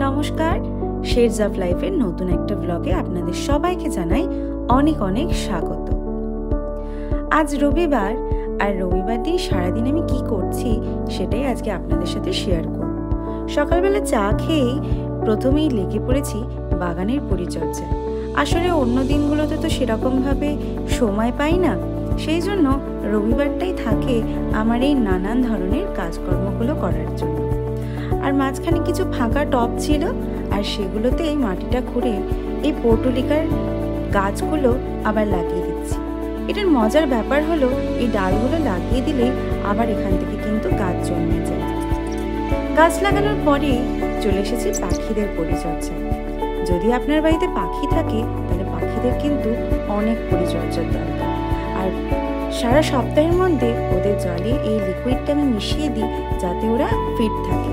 নমস্কার, shades of লাইফের নতুন একটা ব্লগে আপনাদের সবাইকে জানাই অনেক অনেক স্বাগত। আজ রবিবার, আর রবিবার দিন সারাদিন আমি কি করছি সেটাই আজকে আপনাদের সাথে শেয়ার করব। সকালবেলা চা খেয়েই প্রথমেই লেগে পড়েছি বাগানের পরিচর্যায়। আসলে অন্য দিনগুলোতে তো সেরকমভাবে সময় পাই না, সেই জন্য রবিবারটাই থাকে আমার এই নানান ধরনের কাজকর্মগুলো করার জন্য। আর মাঝখানে কিছু ফাঁকা টব ছিল, আর সেগুলোতে এই মাটিটা খুঁড়ে এই পর্তুলিকার গাছগুলো আবার লাগিয়ে দিচ্ছি। এটার মজার ব্যাপার হলো এই ডালগুলো লাগিয়ে দিলে আবার এখান থেকে কিন্তু গাছ জন্মে যায়। গাছ লাগানোর পরে চলে এসেছি পাখিদের পরিচর্যায়। যদি আপনার বাড়িতে পাখি থাকে তাহলে পাখিদের কিন্তু অনেক পরিচর্যার দরকার। আর সারা সপ্তাহের মধ্যে ওদের জলে এই লিকুইডটা আমি মিশিয়ে দিই যাতে ওরা ফিট থাকে।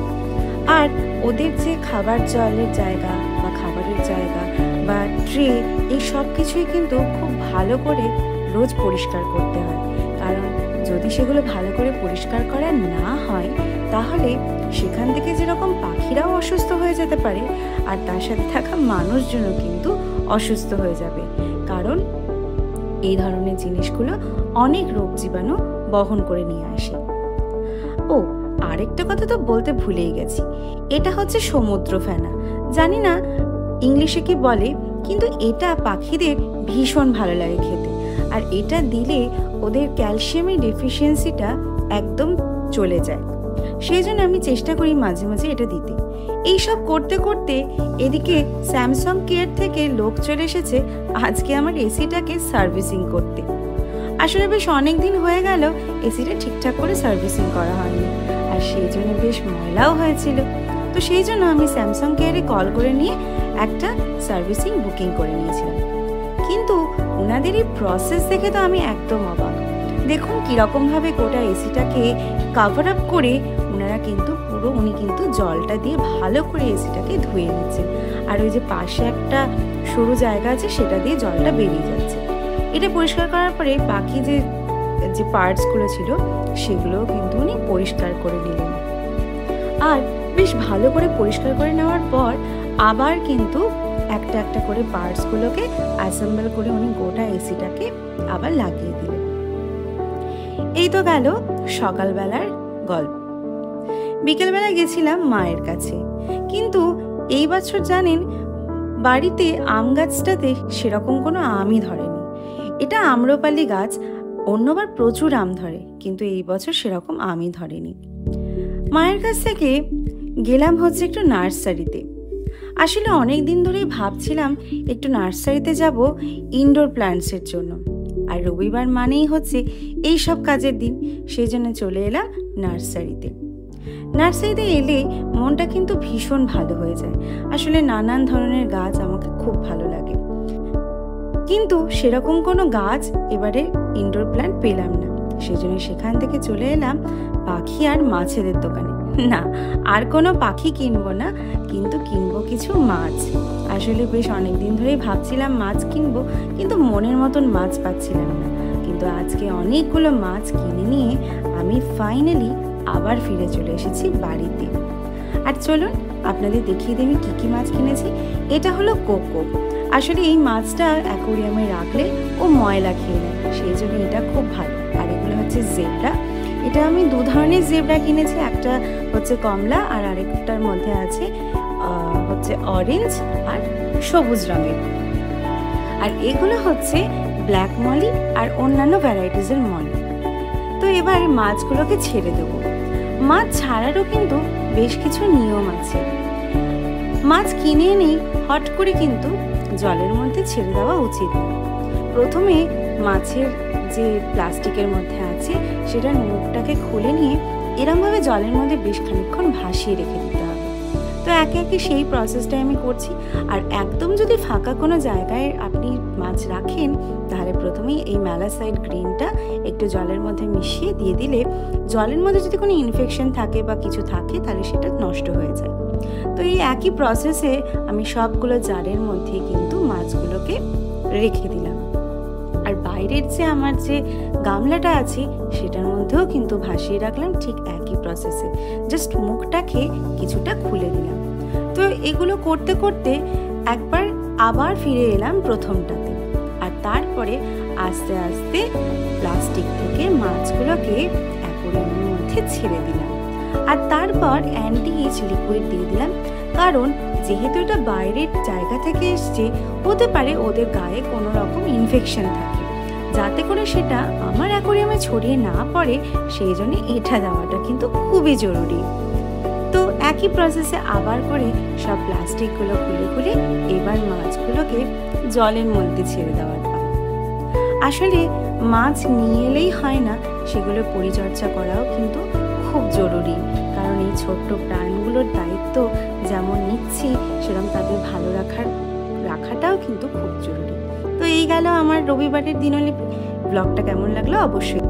আর ওদের যে খাবার জলের জায়গা বা খাবারের জায়গা বা ট্রে, এই সব কিছুই কিন্তু খুব ভালো করে রোজ পরিষ্কার করতে হয়। কারণ যদি সেগুলো ভালো করে পরিষ্কার করা না হয় তাহলে সেখান থেকে যেরকম পাখিরাও অসুস্থ হয়ে যেতে পারে, আর তার সাথে থাকা মানুষজনও কিন্তু অসুস্থ হয়ে যাবে। কারণ এই ধরনের জিনিসগুলো অনেক রোগ জীবাণু বহন করে নিয়ে আসে। ও আরেকটা কথা তো বলতে ভুলেই গেছি, এটা হচ্ছে সমুদ্র ফেনা। জানি না ইংলিশে কি বলে, কিন্তু এটা পাখিদের ভীষণ ভালো লাগে খেতে। আর এটা দিলে ওদের ক্যালসিয়ামের ডেফিসিয়েন্সিটা একদম চলে যায়। সেই জন্য আমি চেষ্টা করি মাঝে মাঝে এটা দিতে। এইসব করতে করতে এদিকে স্যামসাং কেয়ার থেকে লোক চলে এসেছে আজকে আমার এসিটাকে সার্ভিসিং করতে। আসলে বেশ অনেক দিন হয়ে গেল এসিটা ঠিকঠাক করে সার্ভিসিং করা হয়নি, আর সেই জন্য বেশ ময়লাও হয়েছিল। তো সেই জন্য আমি স্যামসাং কেয়ারে কল করে নিয়ে একটা সার্ভিসিং বুকিং করে নিয়েছিলাম। কিন্তু ওনাদের এই প্রসেস দেখে তো আমি একদম অবাক। দেখুন কীরকমভাবে গোটা এসিটাকে কাভার আপ করে ওনারা কিন্তু উনি কিন্তু জলটা দিয়ে ভালো করে এসিটাকে ধুয়ে নিচ্ছেন। আর ওই যে পাশে একটা সরু জায়গা আছে সেটা দিয়ে জলটা বেরিয়ে যাচ্ছে। এটা পরিষ্কার করার পরে বাকি যে পার্টসগুলো ছিল সেগুলোও কিন্তু উনি পরিষ্কার করে নিলেন। আর বেশ ভালো করে পরিষ্কার করে নেওয়ার পর আবার কিন্তু একটা একটা করে পার্টসগুলোকে অ্যাসেম্বল করে উনি গোটা এসিটাকে আবার লাগিয়ে দিলেন। এই তো গেল সকালবেলার গল্প। বিকেলবেলা গেছিলাম মায়ের কাছে, কিন্তু এই বছর জানেন বাড়িতে আম গাছটাতে সেরকম কোনো আমই ধরেনি। এটা আম্রপালি গাছ, অন্যবার প্রচুর আম ধরে, কিন্তু এই বছর সেরকম আমই ধরেনি। মায়ের কাছ থেকে গেলাম হচ্ছে একটু নার্সারিতে। আসলে অনেক দিন ধরেই ভাবছিলাম একটু নার্সারিতে যাব ইনডোর প্ল্যান্টসের জন্য, আর রবিবার মানেই হচ্ছে এই সব কাজের দিন, সেই জন্য চলে এলাম নার্সারিতে। নার্সারিতে এলে মনটা কিন্তু ভীষণ ভালো হয়ে যায়। আসলে নানান ধরনের গাছ আমাকে খুব ভালো লাগে, কিন্তু সেরকম কোনো গাছ এবারে ইনডোর প্ল্যান্ট পেলাম না। সেই জন্য সেখান থেকে চলে এলাম পাখি আর মাছেদের দোকানে। না, আর কোনো পাখি কিনবো না, কিন্তু কিনবো কিছু মাছ। আসলে বেশ অনেক দিন ধরেই ভাবছিলাম মাছ কিনবো, কিন্তু মনের মতন মাছ পাচ্ছিলাম না। কিন্তু আজকে অনেকগুলো মাছ কিনে নিয়ে আমি ফাইনালি আবার ফিরে চলে এসেছি বাড়িতে। আর চলুন আপনাদের দেখিয়ে দিই আমি কী কী মাছ কিনেছি। এটা হলো কোকো। আসলে এই মাছটা অ্যাকোরিয়ামে রাখলে ও ময়লা খেয়ে নেয়, সেই জন্য এটা খুব ভালো। আর এগুলো হচ্ছে জেব্রা। এটা আমি দু ধরনের জেব্রা কিনেছি, একটা হচ্ছে কমলা আর আরেকটার মধ্যে আছে হচ্ছে অরেঞ্জ আর সবুজ রঙের। আর এগুলো হচ্ছে ব্ল্যাক মলি আর অন্যান্য ভ্যারাইটিসের মলি। তো এবার মাছগুলোকে ছেড়ে দেবো। মাছ ছাড়ারও কিন্তু বেশ কিছু নিয়ম আছে। মাছ কিনে এনেই হট করে কিন্তু জলের মধ্যে ছেড়ে দেওয়া উচিত না। প্রথমে মাছের যে প্লাস্টিকের মধ্যে আছে সেটার মুখটাকে খুলে নিয়ে এরমভাবে জলের মধ্যে বেশ খানিকক্ষণ ভাসিয়ে রেখে দিতে হবে। তো একে একে সেই প্রসেসটাই আমি করছি। আর একদম যদি ফাঁকা কোনো জায়গায় আপনি মাছ রাখেন তাহলে প্রথমেই এই ম্যালাসাইড গ্রিনটা একটু জলের মধ্যে মিশিয়ে দিয়ে দিলে জলের মধ্যে যদি কোনো ইনফেকশন থাকে বা কিছু থাকে তাহলে সেটা নষ্ট হয়ে যায়। তো এই একই প্রসেসে আমি সবগুলো জারের মধ্যে কিন্তু মাছগুলোকে রেখে দিলাম। আর বাইরের যে আমার যে গামলাটা আছে সেটার মধ্যেও কিন্তু ভাসিয়ে রাখলাম ঠিক একই প্রসেসে। জাস্ট মুখটাকে কিছুটা খুলে দিলাম। তো এগুলো করতে করতে একবার আবার ফিরে এলাম প্রথমটাতে, আর তারপরে আস্তে আস্তে প্লাস্টিক থেকে মাছগুলোকে অ্যাকোয়ারিয়ামের মধ্যে ছেড়ে দিলাম। আর তারপর অ্যান্টি ইচ লিকুইড দিয়ে দিলাম, কারণ যেহেতু এটা বাইরের জায়গা থেকে এসছে, হতে পারে ওদের গায়ে কোনো রকম ইনফেকশন থাকে, যাতে করে সেটা আমার অ্যাকোয়ারিয়ামে ছড়িয়ে না পড়ে, সেই জন্য এটা দেওয়াটা কিন্তু খুবই জরুরি। তো একই প্রসেসে আবার করে সব প্লাস্টিকগুলো খুলে খুলে এবার মাছগুলোকে জলের মধ্যে ছেড়ে দেওয়ার পালা। আসলে মাছ নিয়ে এলেই হয় না, সেগুলো পরিচর্যা করাও কিন্তু খুব জরুরি, কারণ এই ছোট্ট প্রাণগুলোর দায়িত্ব যেমন নিচ্ছি, সেরকম তাদের ভালো রাখাটাও কিন্তু খুব জরুরি। তো এই গেল আমার রবিবারের দিনলিপি। ব্লগটা কেমন লাগলো অবশ্যই